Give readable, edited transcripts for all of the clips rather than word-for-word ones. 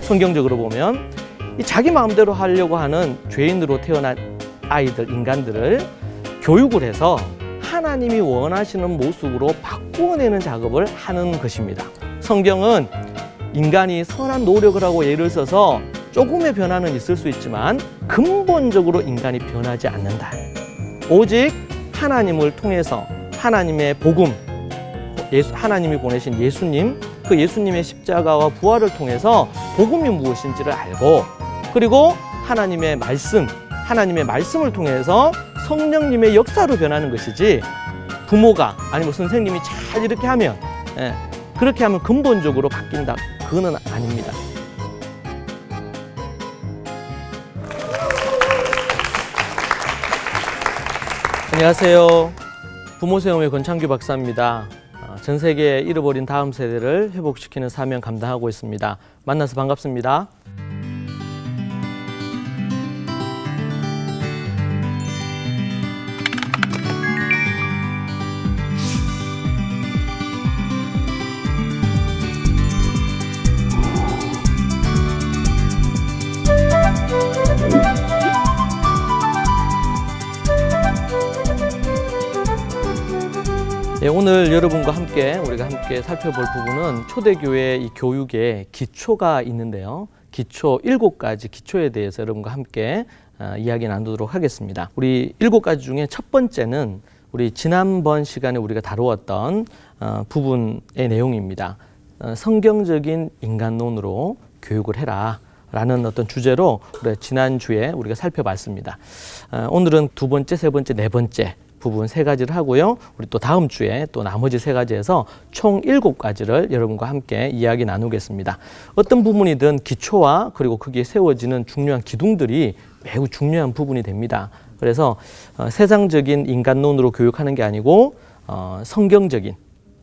성경적으로 보면 이 자기 마음대로 하려고 하는 죄인으로 태어난 아이들, 인간들을 교육을 해서 하나님이 원하시는 모습으로 바꾸어내는 작업을 하는 것입니다. 성경은 인간이 선한 노력을 하고 예를 써서 조금의 변화는 있을 수 있지만 근본적으로 인간이 변하지 않는다. 오직 하나님을 통해서 하나님의 복음, 하나님이 보내신 예수님, 그 예수님의 십자가와 부활을 통해서 복음이 무엇인지를 알고, 그리고 하나님의 말씀을 통해서 성령님의 역사로 변하는 것이지, 부모가 아니면 선생님이 잘 이렇게 하면, 그렇게 하면 근본적으로 바뀐다, 그거는 아닙니다. 안녕하세요. 부모세움의 권창규 박사입니다. 전 세계에 잃어버린 다음 세대를 회복시키는 사명 감당하고 있습니다. 만나서 반갑습니다. 오늘 여러분과 우리가 함께 살펴볼 부분은 초대교회 이 교육의 기초가 있는데요. 기초 7가지 기초에 대해서 여러분과 함께 이야기 나누도록 하겠습니다. 우리 7가지 중에 첫 번째는 우리 지난번 시간에 우리가 다루었던 부분의 내용입니다. 성경적인 인간론으로 교육을 해라 라는 어떤 주제로 우리 지난주에 우리가 살펴봤습니다. 오늘은 두 번째, 세 번째, 네 번째 부분 3가지를 하고요. 우리 또 다음 주에 또 나머지 3가지에서 총 7가지를 여러분과 함께 이야기 나누겠습니다. 어떤 부분이든 기초와 그리고 거기에 세워지는 중요한 기둥들이 매우 중요한 부분이 됩니다. 그래서 세상적인 인간론으로 교육하는 게 아니고 성경적인,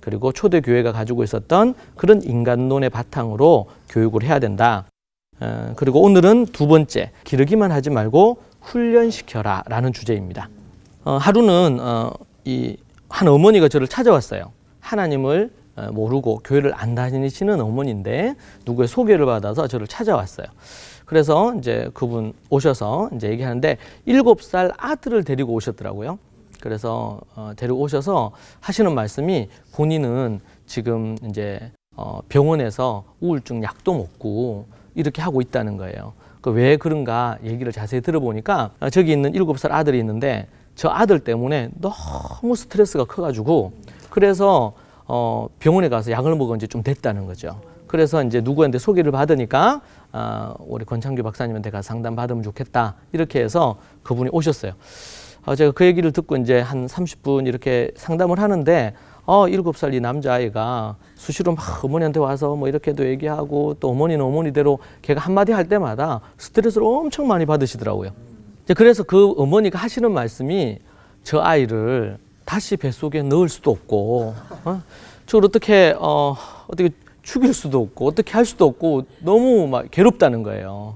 그리고 초대교회가 가지고 있었던 그런 인간론의 바탕으로 교육을 해야 된다. 그리고 오늘은 두 번째, 기르기만 하지 말고 훈련시켜라 라는 주제입니다. 하루는 한 어머니가 저를 찾아왔어요. 하나님을 모르고 교회를 안 다니시는 어머니인데 누구의 소개를 받아서 저를 찾아왔어요. 그래서 이제 그분 오셔서 이제 얘기하는데 7살 아들을 데리고 오셨더라고요. 그래서 데리고 오셔서 하시는 말씀이 본인은 지금 이제 병원에서 우울증 약도 먹고 이렇게 하고 있다는 거예요. 왜 그런가 얘기를 자세히 들어보니까 저기 있는 7살 아들이 있는데 저 아들 때문에 너무 스트레스가 커가지고 그래서 병원에 가서 약을 먹은 지 좀 됐다는 거죠. 그래서 이제 누구한테 소개를 받으니까 우리 권창규 박사님한테 가서 상담 받으면 좋겠다 이렇게 해서 그분이 오셨어요. 제가 그 얘기를 듣고 이제 한 30분 이렇게 상담을 하는데 7살 이 남자아이가 수시로 막 어머니한테 와서 뭐 이렇게도 얘기하고 또 어머니는 어머니대로 걔가 한마디 할 때마다 스트레스를 엄청 많이 받으시더라고요. 그래서 그 어머니가 하시는 말씀이 저 아이를 다시 뱃속에 넣을 수도 없고 저걸 어떻게 죽일 수도 없고 어떻게 할 수도 없고 너무 막 괴롭다는 거예요.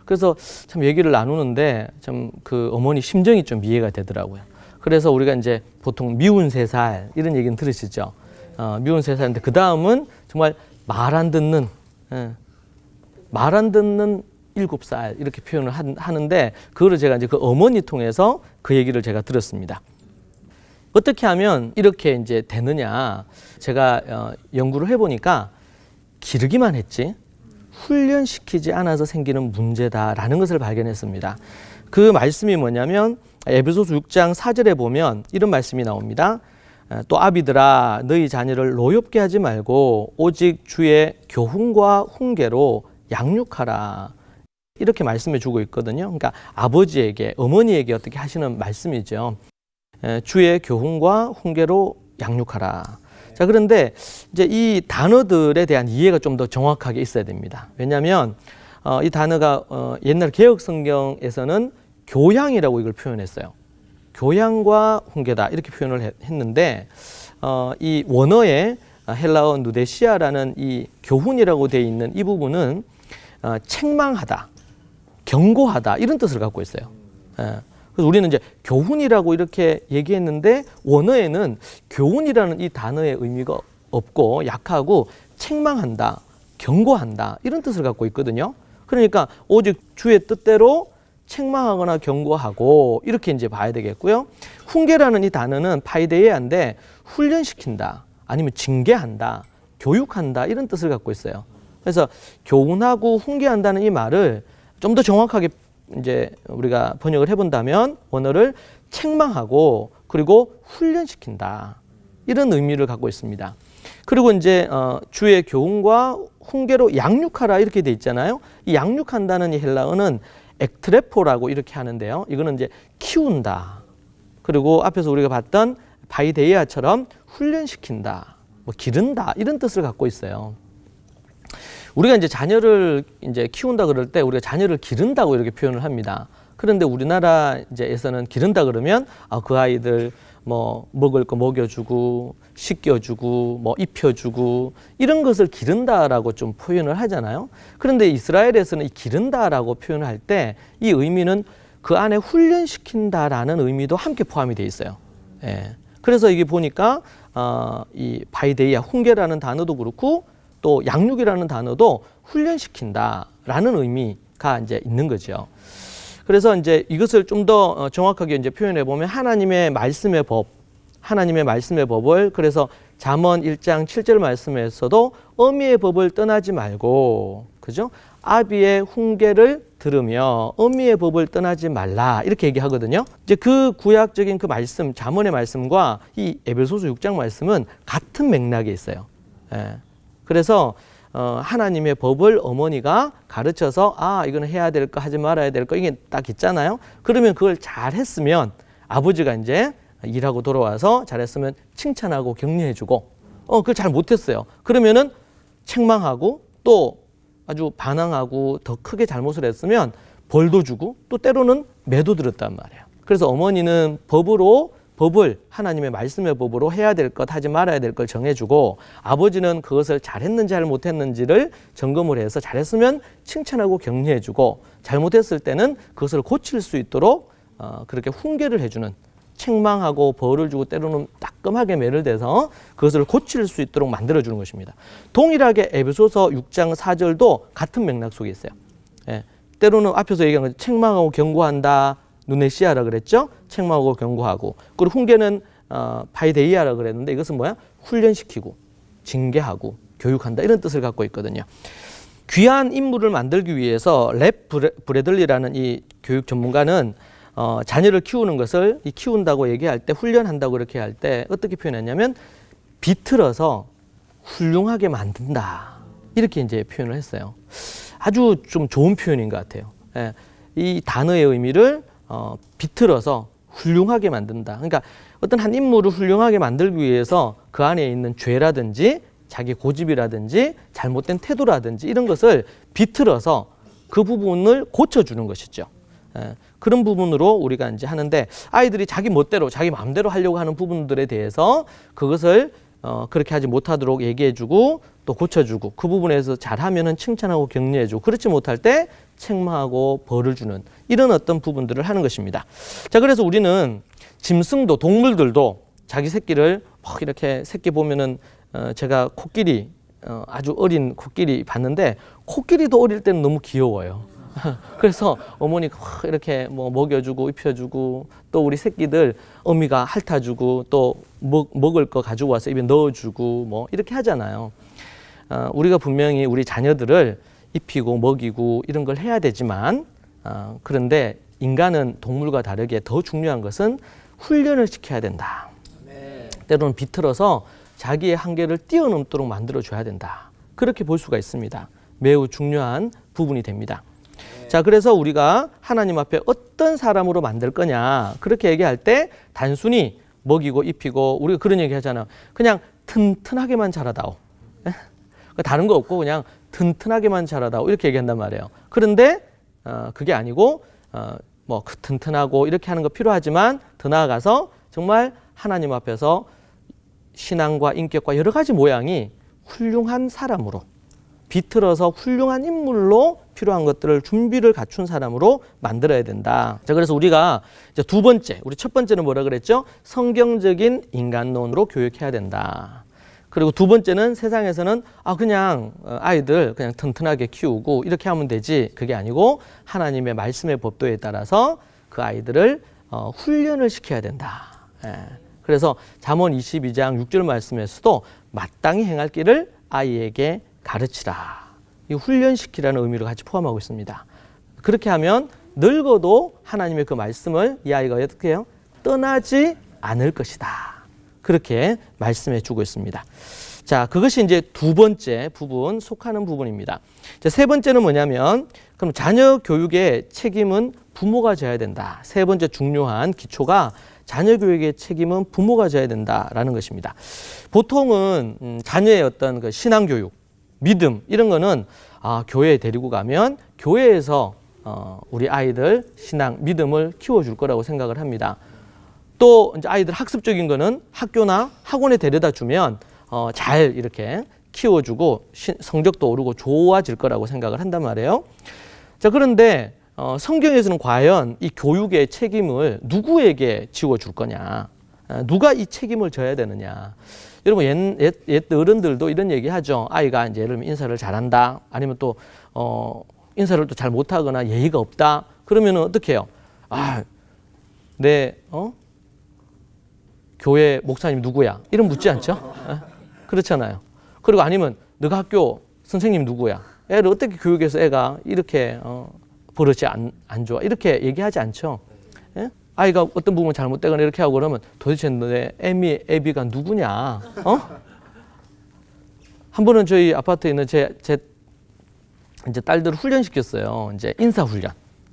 그래서 참 얘기를 나누는데 참 그 어머니 심정이 좀 이해가 되더라고요. 그래서 우리가 이제 보통 미운 3살 이런 얘기는 들으시죠. 미운 3살인데 그 다음은 정말 말 안 듣는 7살 이렇게 표현을 하는데 그거를 제가 이제 그 어머니 통해서 그 얘기를 제가 들었습니다. 어떻게 하면 이렇게 이제 되느냐? 제가 연구를 해보니까 기르기만 했지 훈련시키지 않아서 생기는 문제다라는 것을 발견했습니다. 그 말씀이 뭐냐면 에베소서 6장 4절에 보면 이런 말씀이 나옵니다. 또 아비들아 너희 자녀를 노엽게 하지 말고 오직 주의 교훈과 훈계로 양육하라. 이렇게 말씀해 주고 있거든요. 그러니까 아버지에게, 어머니에게 어떻게 하시는 말씀이죠. 주의 교훈과 훈계로 양육하라. 자, 그런데 이제 이 단어들에 대한 이해가 좀 더 정확하게 있어야 됩니다. 왜냐하면 이 단어가 옛날 개혁 성경에서는 교양이라고 이걸 표현했어요. 교양과 훈계다 이렇게 표현을 했는데 이 원어의 헬라어 누데시아라는 이 교훈이라고 되어 있는 이 부분은 책망하다, 경고하다 이런 뜻을 갖고 있어요. 그래서 우리는 이제 교훈이라고 이렇게 얘기했는데 원어에는 교훈이라는 이 단어의 의미가 없고 약하고 책망한다, 경고한다 이런 뜻을 갖고 있거든요. 그러니까 오직 주의 뜻대로 책망하거나 경고하고 이렇게 이제 봐야 되겠고요. 훈계라는 이 단어는 파이데이아인데 훈련시킨다 아니면 징계한다 교육한다 이런 뜻을 갖고 있어요. 그래서 교훈하고 훈계한다는 이 말을 좀 더 정확하게 이제 우리가 번역을 해본다면 원어를 책망하고 그리고 훈련시킨다 이런 의미를 갖고 있습니다. 그리고 이제 주의 교훈과 훈계로 양육하라 이렇게 돼 있잖아요. 이 양육한다는 이 헬라어는 엑트레포라고 이렇게 하는데요. 이거는 이제 키운다. 그리고 앞에서 우리가 봤던 바이데이아처럼 훈련시킨다, 뭐 기른다 이런 뜻을 갖고 있어요. 우리가 이제 자녀를 이제 키운다 그럴 때 우리가 자녀를 기른다고 이렇게 표현을 합니다. 그런데 우리나라에서는 기른다 그러면 그 아이들 뭐 먹을 거 먹여주고 씻겨주고 뭐 입혀주고 이런 것을 기른다라고 좀 표현을 하잖아요. 그런데 이스라엘에서는 이 기른다라고 표현을 할 때 이 의미는 그 안에 훈련시킨다라는 의미도 함께 포함이 돼 있어요. 예. 그래서 이게 보니까 이 바이데이아 훈계라는 단어도 그렇고 또 양육이라는 단어도 훈련시킨다라는 의미가 이제 있는 거죠. 그래서 이제 이것을 좀 더 정확하게 이제 표현해 보면 하나님의 말씀의 법을 그래서 잠언 1장 7절 말씀에서도 어미의 법을 떠나지 말고 그죠? 아비의 훈계를 들으며 어미의 법을 떠나지 말라 이렇게 얘기하거든요. 이제 그 구약적인 그 말씀 잠언의 말씀과 이 에베소서 6장 말씀은 같은 맥락에 있어요. 예. 그래서 하나님의 법을 어머니가 가르쳐서 이거는 해야 될 거 하지 말아야 될 거 이게 딱 있잖아요. 그러면 그걸 잘 했으면 아버지가 이제 일하고 돌아와서 잘했으면 칭찬하고 격려해주고 그걸 잘 못했어요. 그러면은 책망하고 또 아주 반항하고 더 크게 잘못을 했으면 벌도 주고 또 때로는 매도 들었단 말이에요. 그래서 어머니는 법을 하나님의 말씀의 법으로 해야 될 것 하지 말아야 될 걸 정해주고 아버지는 그것을 잘했는지 잘 못했는지를 점검을 해서 잘했으면 칭찬하고 격려해주고 잘못했을 때는 그것을 고칠 수 있도록 그렇게 훈계를 해주는 책망하고 벌을 주고 때로는 따끔하게 매를 대서 그것을 고칠 수 있도록 만들어주는 것입니다. 동일하게 에베소서 6장 4절도 같은 맥락 속에 있어요. 예. 때로는 앞에서 얘기한 것처럼 책망하고 경고한다. 누네시아라 그랬죠. 책망하고 경고하고 그리고 훈계는 파이데이아라 그랬는데 이것은 뭐야? 훈련시키고 징계하고 교육한다 이런 뜻을 갖고 있거든요. 귀한 인물을 만들기 위해서 랩 브래들리라는 이 교육 전문가는 자녀를 키우는 것을 키운다고 얘기할 때 훈련한다고 그렇게 할 때 어떻게 표현했냐면 비틀어서 훌륭하게 만든다 이렇게 이제 표현을 했어요. 아주 좀 좋은 표현인 것 같아요. 예, 이 단어의 의미를 비틀어서 훌륭하게 만든다. 그러니까 어떤 한 인물을 훌륭하게 만들기 위해서 그 안에 있는 죄라든지 자기 고집이라든지 잘못된 태도라든지 이런 것을 비틀어서 그 부분을 고쳐주는 것이죠. 그런 부분으로 우리가 이제 하는데 아이들이 자기 멋대로 자기 마음대로 하려고 하는 부분들에 대해서 그것을 그렇게 하지 못하도록 얘기해주고 또 고쳐주고 그 부분에서 잘하면은 칭찬하고 격려해주고 그렇지 못할 때 책망하고 벌을 주는 이런 어떤 부분들을 하는 것입니다. 자, 그래서 우리는 짐승도 동물들도 자기 새끼를 이렇게 새끼 보면은 제가 코끼리 아주 어린 코끼리 봤는데 코끼리도 어릴 때는 너무 귀여워요. 그래서 어머니가 이렇게 뭐 먹여주고 입혀주고 또 우리 새끼들 어미가 핥아주고 또 먹을 거 가지고 와서 입에 넣어주고 뭐 이렇게 하잖아요. 우리가 분명히 우리 자녀들을 입히고 먹이고 이런 걸 해야 되지만 그런데 인간은 동물과 다르게 더 중요한 것은 훈련을 시켜야 된다. 네. 때로는 비틀어서 자기의 한계를 뛰어넘도록 만들어줘야 된다. 그렇게 볼 수가 있습니다. 매우 중요한 부분이 됩니다. 자, 그래서 우리가 하나님 앞에 어떤 사람으로 만들 거냐 그렇게 얘기할 때 단순히 먹이고 입히고 우리가 그런 얘기 하잖아요. 그냥 튼튼하게만 자라다오. 다른 거 없고 그냥 튼튼하게만 자라다오 이렇게 얘기한단 말이에요. 그런데 그게 아니고 뭐 튼튼하고 이렇게 하는 거 필요하지만 더 나아가서 정말 하나님 앞에서 신앙과 인격과 여러 가지 모양이 훌륭한 사람으로 비틀어서 훌륭한 인물로 필요한 것들을 준비를 갖춘 사람으로 만들어야 된다. 자, 그래서 우리가 이제 두 번째, 우리 첫 번째는 뭐라 그랬죠? 성경적인 인간론으로 교육해야 된다. 그리고 두 번째는 세상에서는 그냥 아이들 그냥 튼튼하게 키우고 이렇게 하면 되지. 그게 아니고 하나님의 말씀의 법도에 따라서 그 아이들을 훈련을 시켜야 된다. 그래서 잠언 22장 6절 말씀에서도 마땅히 행할 길을 아이에게 가르치라. 이 훈련시키라는 의미를 같이 포함하고 있습니다. 그렇게 하면 늙어도 하나님의 그 말씀을 이 아이가 어떻게 해요? 떠나지 않을 것이다. 그렇게 말씀해 주고 있습니다. 자, 그것이 이제 두 번째 부분, 속하는 부분입니다. 자, 세 번째는 뭐냐면, 그럼 자녀 교육의 책임은 부모가 져야 된다. 세 번째 중요한 기초가 자녀 교육의 책임은 부모가 져야 된다라는 것입니다. 보통은 자녀의 어떤 그 신앙 교육, 믿음 이런 거는 교회에 데리고 가면 교회에서 우리 아이들 신앙, 믿음을 키워줄 거라고 생각을 합니다. 또 이제 아이들 학습적인 거는 학교나 학원에 데려다 주면 잘 이렇게 키워주고 성적도 오르고 좋아질 거라고 생각을 한단 말이에요. 자, 그런데 성경에서는 과연 이 교육의 책임을 누구에게 지워줄 거냐? 누가 이 책임을 져야 되느냐? 여러분 옛 어른들도 이런 얘기 하죠. 아이가 이제 예를 들면 인사를 잘한다. 아니면 또 인사를 또 잘 못하거나 예의가 없다. 그러면은 어떻게 해요? 교회 목사님 누구야? 이런 묻지 않죠? 그렇잖아요. 그리고 아니면 너가 학교 선생님 누구야? 애를 어떻게 교육해서 애가 이렇게 버릇이 안 좋아? 이렇게 얘기하지 않죠? 예? 아이가 어떤 부분 잘못되거나 이렇게 하고 그러면 도대체 너네 애비가 누구냐? 한 번은 저희 아파트에 있는 제 이제 딸들을 훈련시켰어요. 이제 인사 훈련.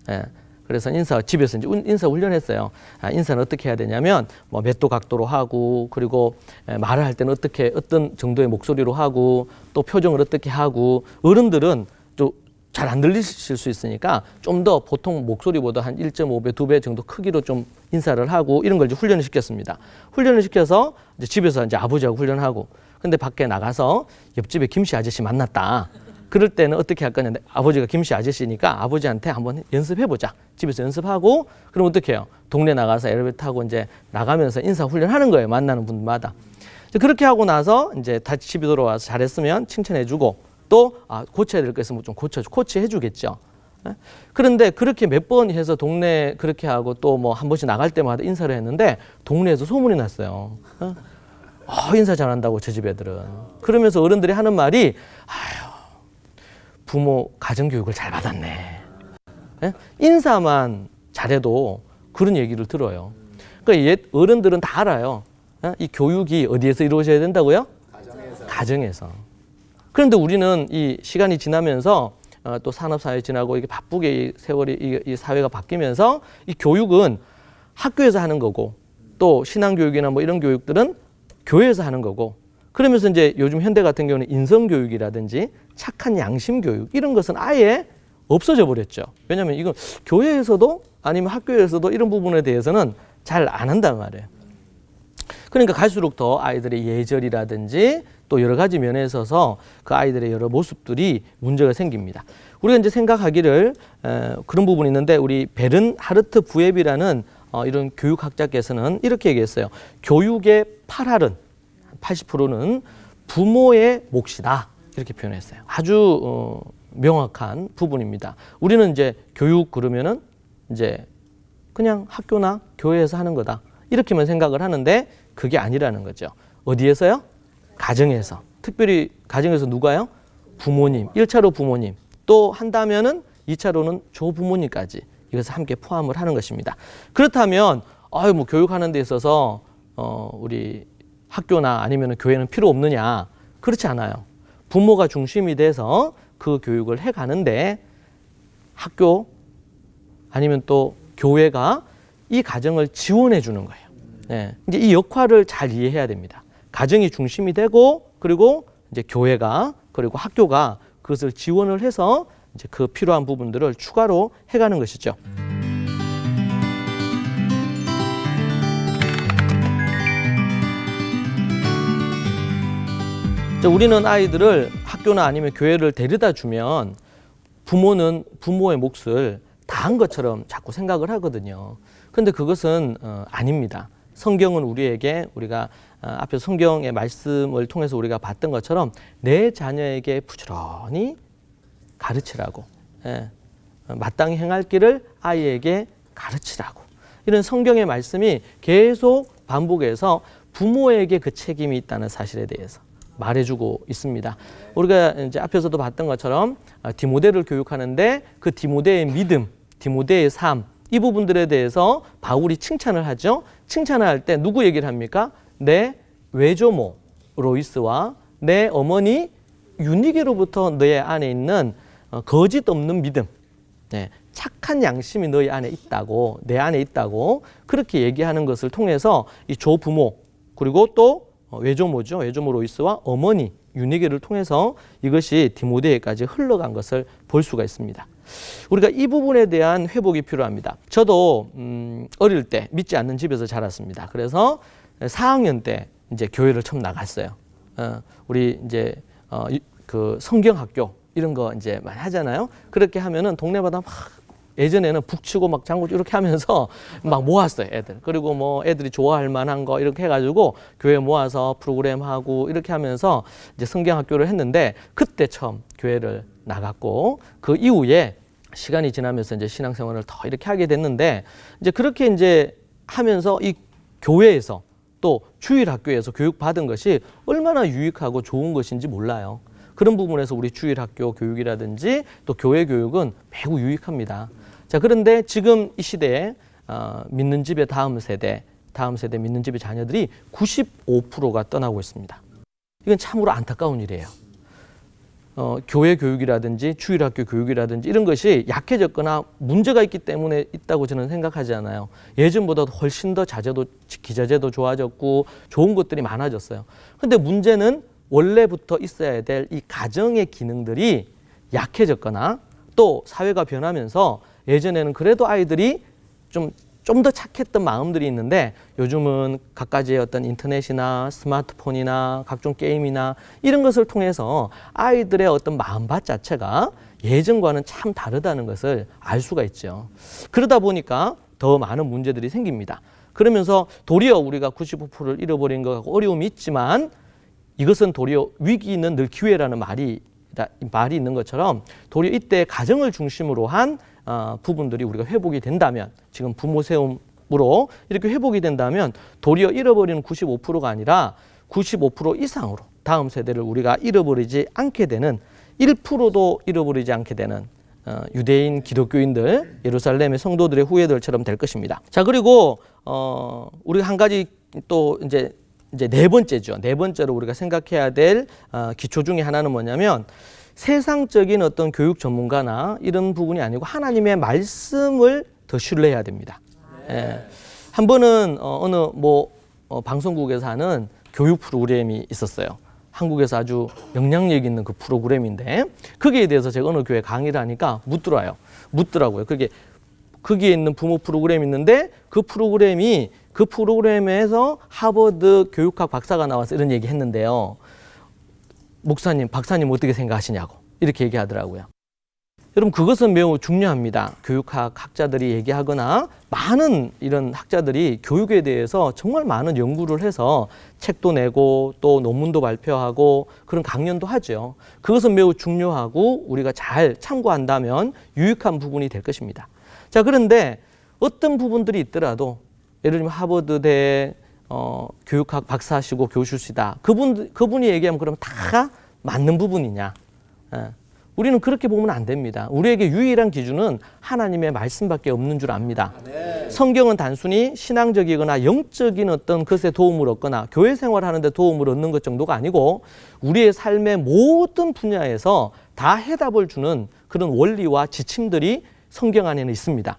예. 그래서 집에서 이제 인사 훈련했어요. 인사는 어떻게 해야 되냐면, 몇 도 각도로 하고, 그리고 말을 할 때는 어떤 정도의 목소리로 하고, 또 표정을 어떻게 하고, 어른들은 좀 잘 안 들리실 수 있으니까 좀 더 보통 목소리보다 한 1.5배, 2배 정도 크기로 좀 인사를 하고, 이런 걸 이제 훈련을 시켰습니다. 훈련을 시켜서 이제 집에서 이제 아버지하고 훈련하고, 근데 밖에 나가서 옆집에 김씨 아저씨 만났다. 그럴 때는 어떻게 할 거냐. 아버지가 김씨 아저씨니까 아버지한테 한번 연습해보자. 집에서 연습하고, 그럼 어떻게 해요? 동네 나가서 엘리베이터 타고 이제 나가면서 인사 훈련하는 거예요. 만나는 분마다. 그렇게 하고 나서 이제 다시 집에 돌아와서 잘했으면 칭찬해주고, 또 고쳐야 될 거 있으면 좀 코치해주겠죠. 그런데 그렇게 몇 번 해서 동네 그렇게 하고 또 뭐 한 번씩 나갈 때마다 인사를 했는데 동네에서 소문이 났어요. 인사 잘한다고 저 집 애들은. 그러면서 어른들이 하는 말이 부모 가정교육을 잘 받았네. 인사만 잘해도 그런 얘기를 들어요. 그러니까 옛 어른들은 다 알아요. 이 교육이 어디에서 이루어져야 된다고요? 가정에서. 그런데 우리는 이 시간이 지나면서 또 산업사회 지나고 이게 바쁘게 이 세월이 이 사회가 바뀌면서 이 교육은 학교에서 하는 거고, 또 신앙교육이나 뭐 이런 교육들은 교회에서 하는 거고, 그러면서 이제 요즘 현대 같은 경우는 인성교육이라든지 착한 양심교육 이런 것은 아예 없어져 버렸죠. 왜냐하면 이건 교회에서도 아니면 학교에서도 이런 부분에 대해서는 잘 안 한단 말이에요. 그러니까 갈수록 더 아이들의 예절이라든지 또 여러 가지 면에 있어서 그 아이들의 여러 모습들이 문제가 생깁니다. 우리가 이제 생각하기를 그런 부분이 있는데, 우리 베른하르트 부앱이라는 이런 교육학자께서는 이렇게 얘기했어요. 교육의 8할은 80%는 부모의 몫이다. 이렇게 표현했어요. 아주 명확한 부분입니다. 우리는 이제 교육 그러면은 이제 그냥 학교나 교회에서 하는 거다. 이렇게만 생각을 하는데 그게 아니라는 거죠. 어디에서요? 가정에서. 특별히 가정에서 누가요? 부모님. 1차로 부모님. 또 한다면은 2차로는 조부모님까지 이것을 함께 포함을 하는 것입니다. 그렇다면 뭐 교육하는 데 있어서 우리 학교나 아니면 교회는 필요 없느냐? 그렇지 않아요. 부모가 중심이 돼서 그 교육을 해가는데 학교 아니면 또 교회가 이 가정을 지원해 주는 거예요. 네. 이제 이 역할을 잘 이해해야 됩니다. 가정이 중심이 되고, 그리고 이제 교회가 그리고 학교가 그것을 지원을 해서 이제 그 필요한 부분들을 추가로 해가는 것이죠. 우리는 아이들을 학교나 아니면 교회를 데려다 주면 부모는 부모의 몫을 다한 것처럼 자꾸 생각을 하거든요. 그런데 그것은 아닙니다. 성경은 우리에게 우리가 앞에 성경의 말씀을 통해서 우리가 봤던 것처럼 내 자녀에게 부지런히 가르치라고, 마땅히 행할 길을 아이에게 가르치라고, 이런 성경의 말씀이 계속 반복해서 부모에게 그 책임이 있다는 사실에 대해서 말해주고 있습니다. 우리가 이제 앞에서도 봤던 것처럼 디모데를 교육하는데 그 디모데의 믿음, 디모데의 삶, 이 부분들에 대해서 바울이 칭찬을 하죠. 칭찬을 할 때 누구 얘기를 합니까? 내 외조모 로이스와 내 어머니 유니게로부터 너의 안에 있는 거짓 없는 믿음, 착한 양심이 너희 안에 있다고, 내 안에 있다고 그렇게 얘기하는 것을 통해서 이 조부모, 그리고 또 외조모죠. 외조모 로이스와 어머니 유니게를 통해서 이것이 디모데에까지 흘러간 것을 볼 수가 있습니다. 우리가 이 부분에 대한 회복이 필요합니다. 저도 어릴 때 믿지 않는 집에서 자랐습니다. 그래서 4학년 때 이제 교회를 처음 나갔어요. 우리 이제 그 성경학교 이런 거 이제 많이 하잖아요. 그렇게 하면은 동네마다 막 예전에는 북치고 막 장구치고 이렇게 하면서 막 모았어요, 애들. 그리고 뭐 애들이 좋아할 만한 거 이렇게 해가지고 교회 모아서 프로그램 하고 이렇게 하면서 이제 성경학교를 했는데 그때 처음 교회를 나갔고 그 이후에 시간이 지나면서 이제 신앙생활을 더 이렇게 하게 됐는데 이제 그렇게 이제 하면서 이 교회에서 또 주일학교에서 교육받은 것이 얼마나 유익하고 좋은 것인지 몰라요. 그런 부분에서 우리 주일학교 교육이라든지 또 교회 교육은 매우 유익합니다. 자, 그런데 지금 이 시대에 믿는 집의 다음 세대 믿는 집의 자녀들이 95%가 떠나고 있습니다. 이건 참으로 안타까운 일이에요. 교회 교육이라든지 주일학교 교육이라든지 이런 것이 약해졌거나 문제가 있기 때문에 있다고 저는 생각하지 않아요. 예전보다 훨씬 더 기자재도 좋아졌고 좋은 것들이 많아졌어요. 근데 문제는 원래부터 있어야 될 이 가정의 기능들이 약해졌거나 또 사회가 변하면서 예전에는 그래도 아이들이 좀 더 착했던 마음들이 있는데 요즘은 갖가지의 어떤 인터넷이나 스마트폰이나 각종 게임이나 이런 것을 통해서 아이들의 어떤 마음밭 자체가 예전과는 참 다르다는 것을 알 수가 있죠. 그러다 보니까 더 많은 문제들이 생깁니다. 그러면서 도리어 우리가 95%를 잃어버린 것 같고 어려움이 있지만 이것은 도리어 위기는 늘 기회라는 말이 있는 것처럼 도리어 이때 가정을 중심으로 한 부분들이 우리가 회복이 된다면 지금 부모 세움으로 이렇게 회복이 된다면 도리어 잃어버리는 95%가 아니라 95% 이상으로 다음 세대를 우리가 잃어버리지 않게 되는 1%도 잃어버리지 않게 되는 유대인 기독교인들 예루살렘의 성도들의 후예들처럼 될 것입니다. 자, 그리고 우리가 한 가지 또 이제 네 번째죠. 네 번째로 우리가 생각해야 될 기초 중에 하나는 뭐냐면 세상적인 어떤 교육 전문가나 이런 부분이 아니고 하나님의 말씀을 더 신뢰해야 됩니다. 한 번은 어느 방송국에서 하는 교육 프로그램이 있었어요. 한국에서 아주 영향력 있는 그 프로그램인데 거기에 대해서 제가 어느 교회 강의를 하니까 묻더라고요. 거기에 있는 부모 프로그램이 있는데 그 프로그램에서 하버드 교육학 박사가 나와서 이런 얘기 했는데요. 목사님, 박사님 어떻게 생각하시냐고 이렇게 얘기하더라고요. 여러분 그것은 매우 중요합니다. 교육학 학자들이 얘기하거나 많은 이런 학자들이 교육에 대해서 정말 많은 연구를 해서 책도 내고 또 논문도 발표하고 그런 강연도 하죠. 그것은 매우 중요하고 우리가 잘 참고한다면 유익한 부분이 될 것입니다. 자, 그런데 어떤 부분들이 있더라도 예를 들면 하버드대 교육학 박사시고 교수시다. 그분이 얘기하면 그럼 다 맞는 부분이냐? 우리는 그렇게 보면 안 됩니다. 우리에게 유일한 기준은 하나님의 말씀밖에 없는 줄 압니다. 성경은 단순히 신앙적이거나 영적인 어떤 것에 도움을 얻거나 교회 생활하는 데 도움을 얻는 것 정도가 아니고 우리의 삶의 모든 분야에서 다 해답을 주는 그런 원리와 지침들이 성경 안에는 있습니다.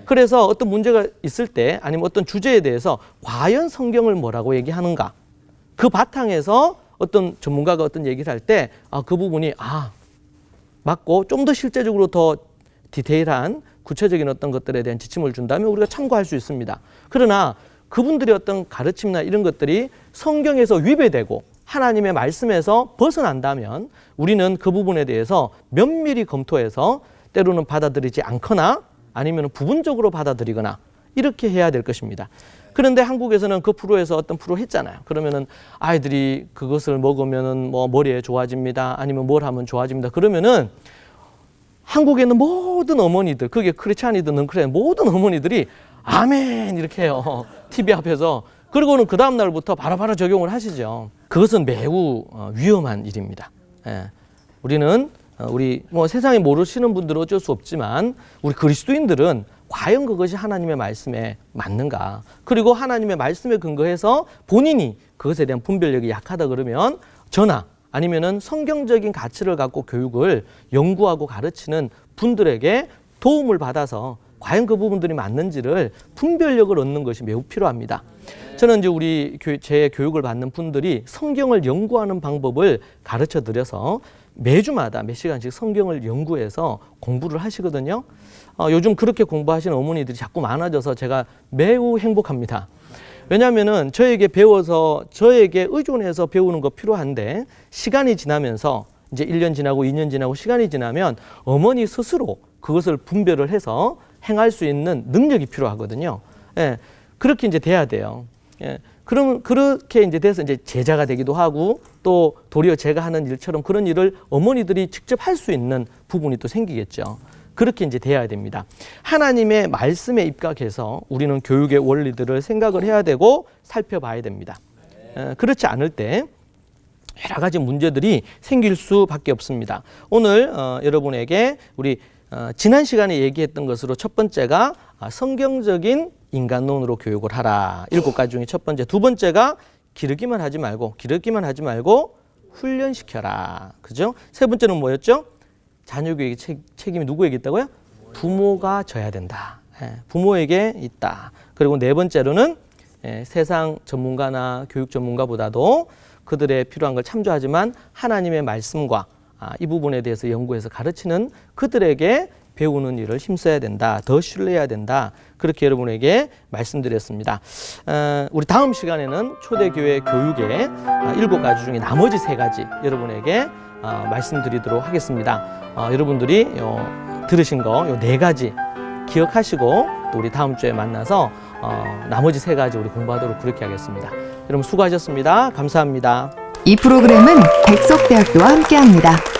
그래서 어떤 문제가 있을 때 아니면 어떤 주제에 대해서 과연 성경을 뭐라고 얘기하는가? 그 바탕에서 어떤 전문가가 어떤 얘기를 할 때 그 부분이 맞고 좀 더 실제적으로 더 디테일한 구체적인 어떤 것들에 대한 지침을 준다면 우리가 참고할 수 있습니다. 그러나 그분들의 어떤 가르침이나 이런 것들이 성경에서 위배되고 하나님의 말씀에서 벗어난다면 우리는 그 부분에 대해서 면밀히 검토해서 때로는 받아들이지 않거나 아니면 부분적으로 받아들이거나 이렇게 해야 될 것입니다. 그런데 한국에서는 그 프로에서 어떤 프로 했잖아요. 그러면은 아이들이 그것을 먹으면은 뭐 머리에 좋아집니다. 아니면 뭘 하면 좋아집니다. 그러면은 한국에 있는 모든 어머니들, 그게 크리스찬이든 넌크리스찬 모든 어머니들이 아멘 이렇게 해요. TV 앞에서. 그리고는 그 다음 날부터 바로바로 적용을 하시죠. 그것은 매우 위험한 일입니다. 예. 우리는 우리 뭐 세상에 모르시는 분들은 어쩔 수 없지만 우리 그리스도인들은 과연 그것이 하나님의 말씀에 맞는가? 그리고 하나님의 말씀에 근거해서 본인이 그것에 대한 분별력이 약하다 그러면 저나 아니면은 성경적인 가치를 갖고 교육을 연구하고 가르치는 분들에게 도움을 받아서 과연 그 부분들이 맞는지를 분별력을 얻는 것이 매우 필요합니다. 저는 이제 제 교육을 받는 분들이 성경을 연구하는 방법을 가르쳐 드려서 매주마다 몇 시간씩 성경을 연구해서 공부를 하시거든요. 요즘 그렇게 공부하시는 어머니들이 자꾸 많아져서 제가 매우 행복합니다. 왜냐하면은 저에게 배워서 저에게 의존해서 배우는 거 필요한데 시간이 지나면서 이제 1년 지나고 2년 지나고 시간이 지나면 어머니 스스로 그것을 분별을 해서 행할 수 있는 능력이 필요하거든요. 예, 그렇게 이제 돼야 돼요. 예, 그럼 그렇게 이제 돼서 이제 제자가 되기도 하고 또 도리어 제가 하는 일처럼 그런 일을 어머니들이 직접 할 수 있는 부분이 또 생기겠죠. 그렇게 이제 돼야 됩니다. 하나님의 말씀에 입각해서 우리는 교육의 원리들을 생각을 해야 되고 살펴봐야 됩니다. 그렇지 않을 때 여러 가지 문제들이 생길 수밖에 없습니다. 오늘 여러분에게 우리 지난 시간에 얘기했던 것으로 첫 번째가 성경적인 인간론으로 교육을 하라. 7가지 중에 첫 번째. 두 번째가 기르기만 하지 말고 훈련시켜라. 그죠? 세 번째는 뭐였죠? 자녀 교육의 책임이 누구에게 있다고요? 부모가 져야 된다. 부모에게 있다. 그리고 네 번째로는 세상 전문가나 교육 전문가보다도 그들의 필요한 걸 참조하지만 하나님의 말씀과 이 부분에 대해서 연구해서 가르치는 그들에게 배우는 일을 힘써야 된다. 더 신뢰해야 된다. 그렇게 여러분에게 말씀드렸습니다. 우리 다음 시간에는 초대교회 교육의 7가지 중에 나머지 3가지 여러분에게 말씀드리도록 하겠습니다. 여러분들이 들으신 거 요 4가지 기억하시고 또 우리 다음 주에 만나서 나머지 3가지 우리 공부하도록 그렇게 하겠습니다. 여러분 수고하셨습니다. 감사합니다. 이 프로그램은 백석대학교와 함께합니다.